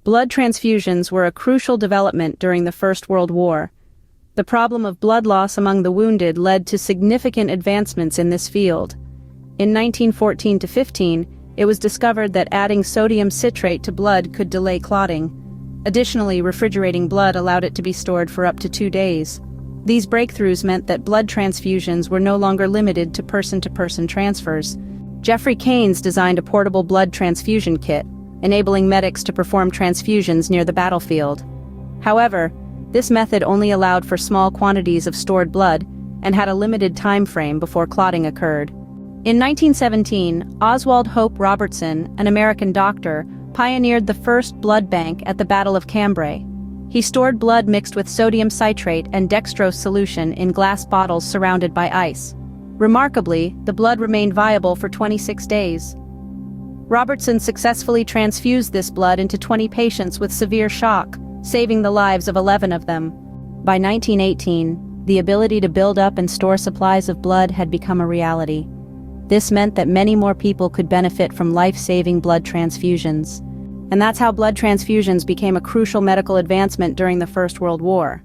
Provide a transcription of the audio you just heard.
Blood transfusions were a crucial development during the First World War. The problem of blood loss among the wounded led to significant advancements in this field. In 1914-15, it was discovered that adding sodium citrate to blood could delay clotting. Additionally, refrigerating blood allowed it to be stored for up to 2 days. These breakthroughs meant that blood transfusions were no longer limited to person-to-person transfers. Geoffrey Keynes designed a portable blood transfusion kit, enabling medics to perform transfusions near the battlefield. However, this method only allowed for small quantities of stored blood and had a limited time frame before clotting occurred. In 1917, Oswald Hope Robertson, an American doctor, pioneered the first blood bank at the Battle of Cambrai. He stored blood mixed with sodium citrate and dextrose solution in glass bottles surrounded by ice. Remarkably, the blood remained viable for 26 days. Robertson successfully transfused this blood into 20 patients with severe shock, saving the lives of 11 of them. By 1918, the ability to build up and store supplies of blood had become a reality. This meant that many more people could benefit from life-saving blood transfusions. And that's how blood transfusions became a crucial medical advancement during the First World War.